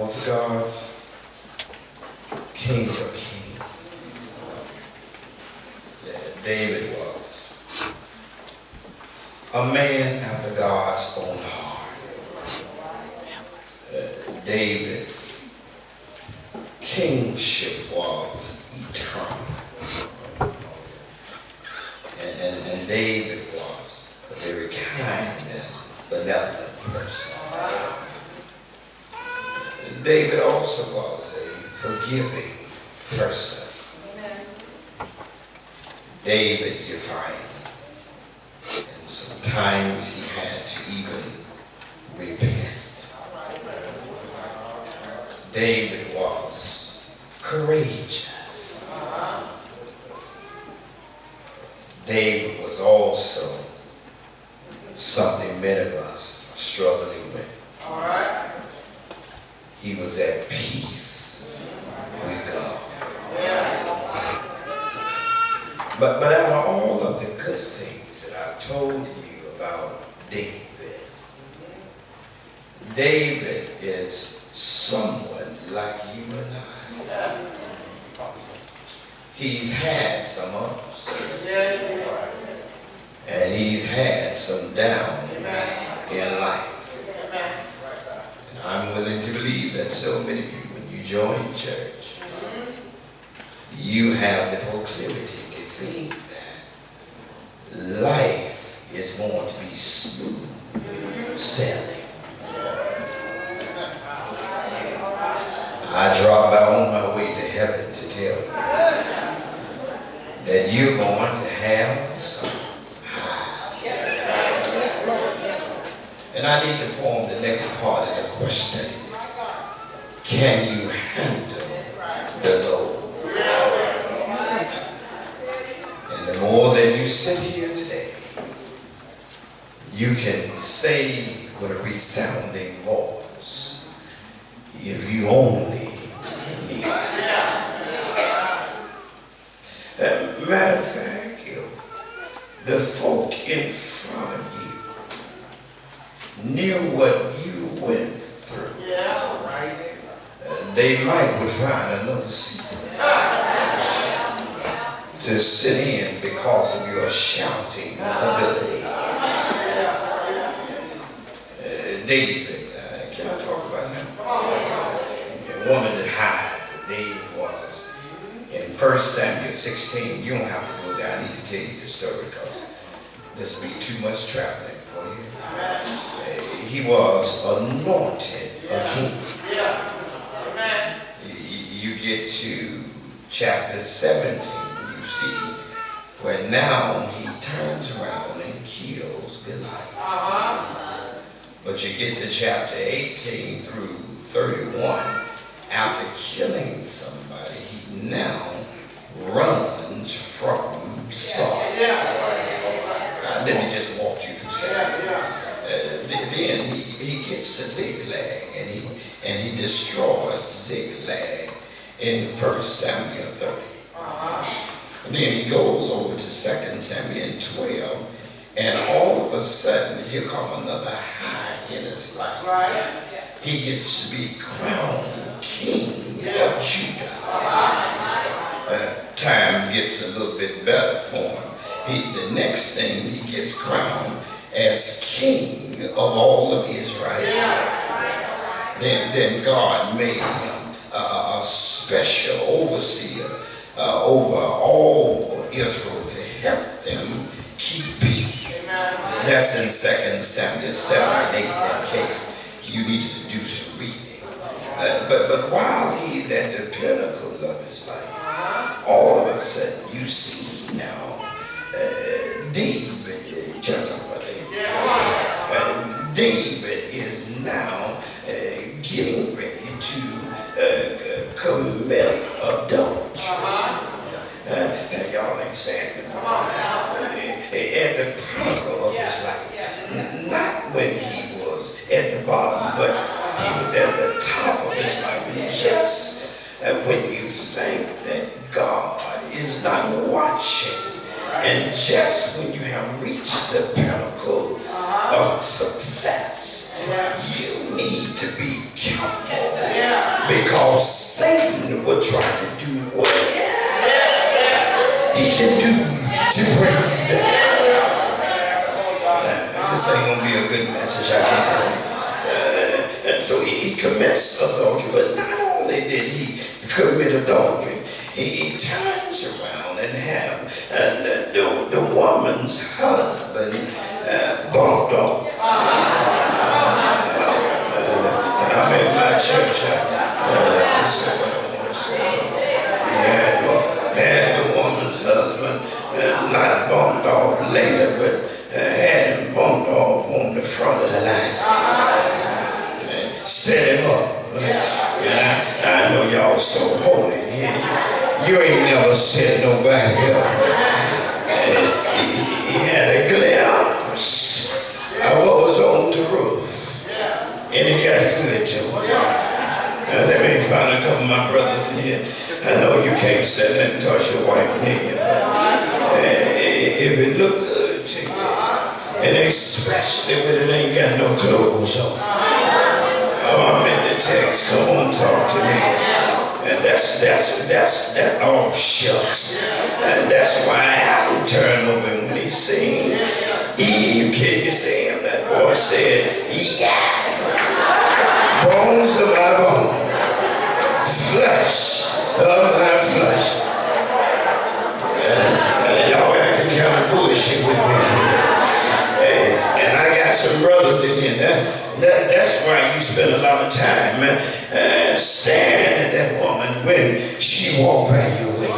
was God, King of Kings. David was a man after God's own heart. David's kingship was eternal. And David was a very kind and benevolent person. David also was a forgiving person. David, you find, and sometimes he had to even repent. David was courageous. David was also something many of us are struggling with. He was at peace with God. But out of all of the good things that I've told you about David, David is someone like you and I. He's had some ups, and he's had some downs in life. And I'm willing to believe that so many of you, when you join church, you have the proclivity to think that life is going to be smooth sailing. I dropped by on my way to heaven to tell you that you're going to have some high. And I need to form the next part of the question. Can you handle the load? And the more that you sit here today, you can say with a resounding voice, if you only knew. Matter of fact, the folk in front of you knew what you went through. They might would find another seat to sit in because of your shouting ability. David, can I talk about him? One of the highs of David was in 1 Samuel 16. You don't have to go there. I need to tell you the story because this will be too much traveling for you. He was anointed a king. You get to chapter 17, you see where now he turns around and kills Goliath. But you get to chapter 18 through 31, after killing somebody, he now runs from Saul. Let me just walk you through something. Then he gets to Ziklag and he destroys Ziklag in 1 Samuel 30. Then he goes over to 2 Samuel 12, and all of a sudden here come another high in his life. He gets to be crowned king of Judah. Time gets a little bit better for him. The next thing, he gets crowned as king of all of Israel. Then God made him a special overseer over all Israel to help them keep peace. That's in 2 Samuel 7 and 8, that case. You needed to do some reading. But while he's at the pinnacle of his life, all of a sudden you see now David, can I talk about David? David is now getting ready to commit adultery. Y'all ain't saying it. At the pinnacle of his life. Not when he was at the bottom, but he was at the top of his life. And just when you think that God is not watching, and just when you have reached the pinnacle of success, you need to be careful Because Satan will try to do whatever he can do to break you down. This ain't gonna be a good message, I can tell you. And so he commits adultery, but not only did he commit adultery, he turns around and have the woman's husband bumped off. I'm in my church. This is what I want to say. He had the woman's husband not bumped off later, but had him bumped off on the front of the line. Set him up. And I know y'all so holy here. You ain't never set nobody up. He had a glimpse of what was on the roof. And it got good to him. Let me find a couple of my brothers in here. I know you can't say that because your wife near you, but if it look good to you, and especially when it ain't got no clothes on. Oh, I'm in the text. Come on, talk to me. And that all shucks. And that's why Adam turned over when he seen Eve. Can you see him? That boy said, yes. Bones of my bone, flesh of my flesh. Y'all acting kind of foolish with me. And I got some brothers in here. That's why you spend a lot of time staring at that woman when she walked by your way.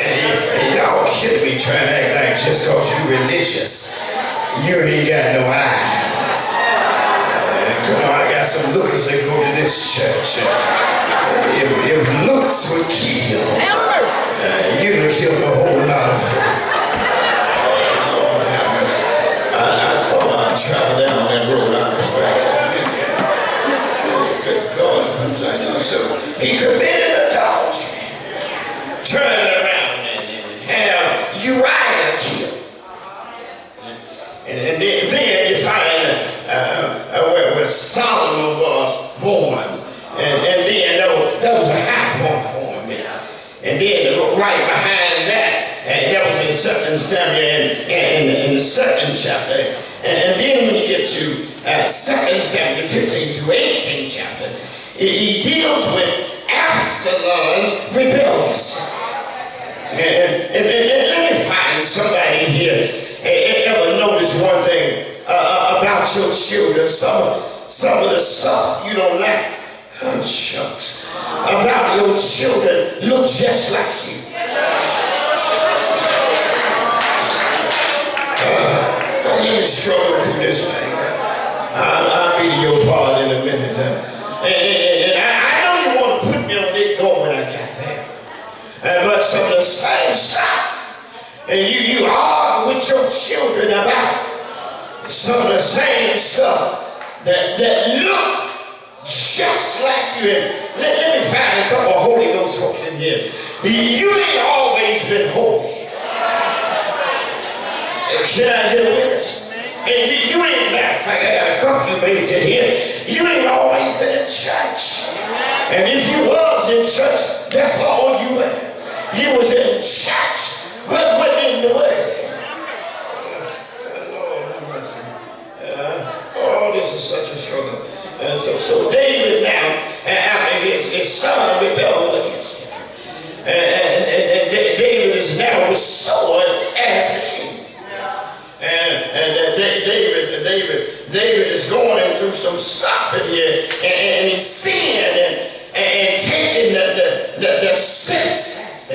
And y'all kidding me trying to act like just because you're religious, you ain't got no eyes. Come on, I got some lookers that go to this church. If looks would kill, you'd have killed a whole lot of folk. I thought I'd travel down that road out the back. Good God, so he committed adultery, turned around and have Uriah killed. And then you find where Solomon was born. And then that was a high point for him. And then right behind that, that was in 2 Samuel in the 2nd chapter. And then when you get to 2 Samuel 15 to 18 chapter, he deals with Absalom's rebelliousness. And let me find somebody here ever notice one thing about your children. Some of the stuff you don't like, oh shucks, about your children look just like you. Let me struggle through this thing. I'll be to your part in a minute. And I know you want to put me on it going when I got there. But some of the same stuff, and you argue with your children about some of the same stuff that look just like you. And let me find a couple of Holy Ghost folk in here. You ain't always been holy. Can I get a witness? And you ain't, matter of fact, I got a couple of you babies in here. You ain't always been in church. And if you was in church, that's all you were. You was in church, but wasn't in the Word. Oh, this is such a struggle. And so David now, after his son rebelled against him, and David is now restored as a king. And David is going through some stuff in here, and he's seeing and taking the census.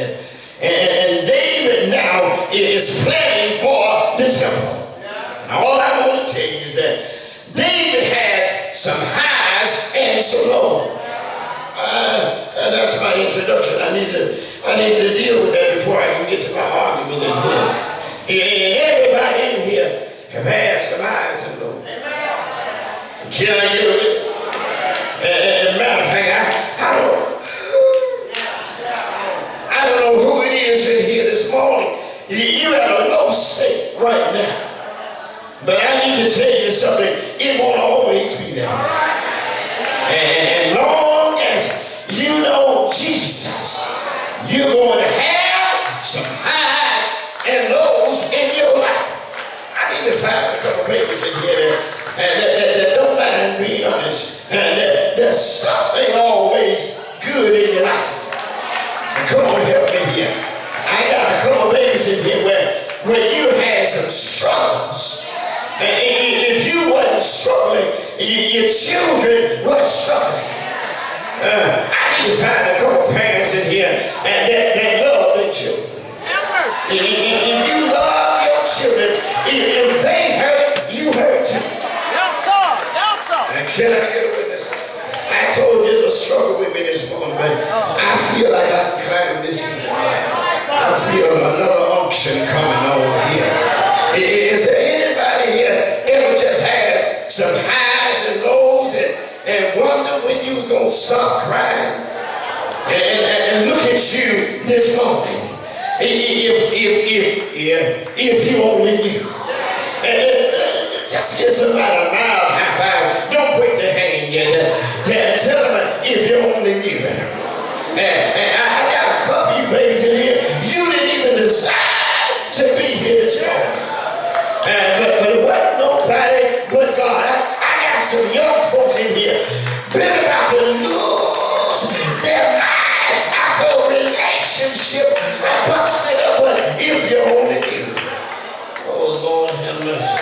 And David now is planning for the temple. Now all I want to tell you is that David had some highs and some lows. That's my introduction. I need to deal with that before I can get to my argument in here. And everybody in here have had some highs and lows. Can I get a witness? And matter of fact, I don't know who it is in here this morning. You at a low state right now. But I need to tell you something. It won't always be that way. stuff ain't always good in your life. Come on, help me here. I got a couple babies in here where you had some struggles. And if you wasn't struggling, your children were struggling. I need to find a couple parents in here that love their children. If you love your children, if they hurt, you hurt too. And can I get a witness? I told you there's a struggle with me this morning, but I feel like I can climb this hill. I feel another unction coming on here. Is there anybody here ever just had some highs and lows and wonder when you was going to stop crying? And look at you this morning. If you only knew. Just get somebody a mild high five. Don't wait to hang yet. Tell them if you only knew. And I got a couple of you babies in here. You didn't even decide to be here this morning. But it wasn't nobody but God. I got some young folk in here been about to lose their mind after a relationship that busted up. But if you only knew. Oh, Lord have mercy.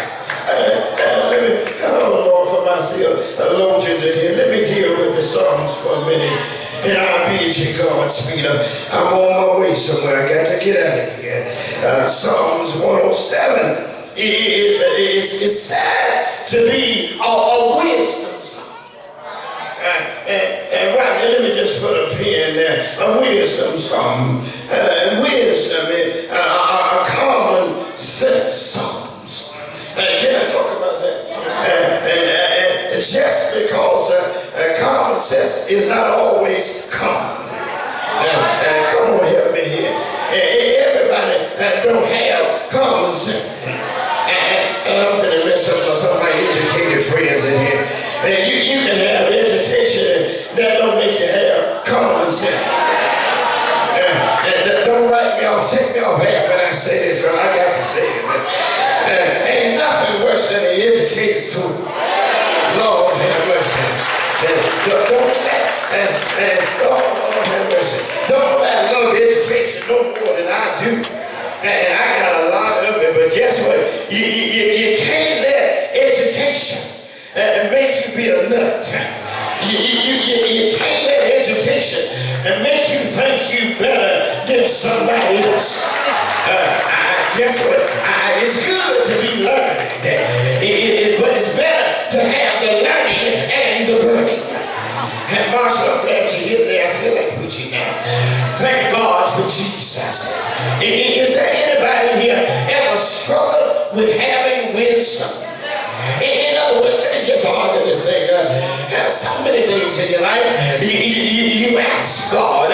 Lord, for my theologians in here, let me deal with the Psalms for a minute. And I'll be at your Godspeed. I'm on my way somewhere. I got to get out of here. Psalms 107 is sad to be a wisdom song. And right there, let me just put a pin there. A wisdom song. Wisdom, a common sense songs. Can I talk about that? Just because common sense is not always common. Come on, help me here. Everybody don't have common sense. And I'm going to mess up some of my educated friends in here. You can have education that don't make you have common sense. Don't write me off, take me off air when I say this, girl. I got to say it. Ain't nothing worse than an educated fool. Lord have mercy. Lord have mercy. Don't nobody love education no more than I do. And I got a lot of it, but guess what? You can't let education make you be a nut. You can't let education make you think you better than somebody else. Guess what? It's good to be learned, but it's better to have the learning and the burning. And Marshall, I'm glad you're here today. I feel like preaching now. Thank God for Jesus. Is there anybody here ever struggled with having wisdom? In other words, let me just argue this thing. So many days in your life, you ask God,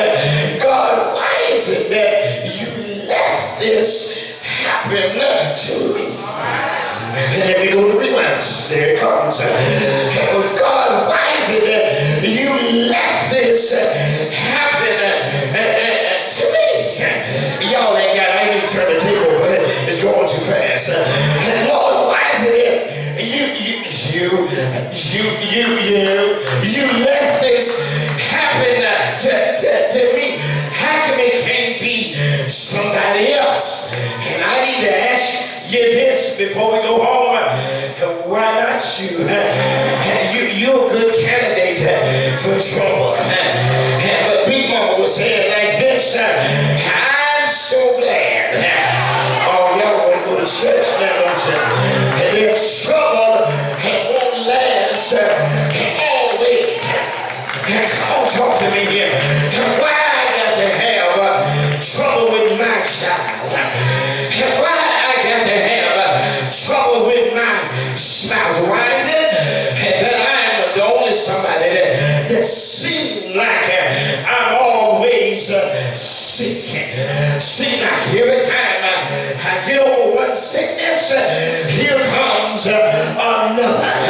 why is it that you let this happen to me? And let me go to rewind. There it comes. God, why is it that you let this happen to me? Y'all ain't got, I ain't even turn the table over. It's going too fast. Lord, why is it that you let this happen to me? How come it can't be somebody else? And I need to ask you this before we go home. Why not you? You're a good candidate for trouble. But Big Mama would say it like this. I'm so glad. Oh, y'all want to go to church now, don't you? And there's trouble won't last always. Come on, talk to me here. Why I got to have trouble with my child? Why I got to have trouble with my spouse? Why is it that I'm the only somebody that seems like I'm always sick? Seems like every time I get over one sickness, here comes another.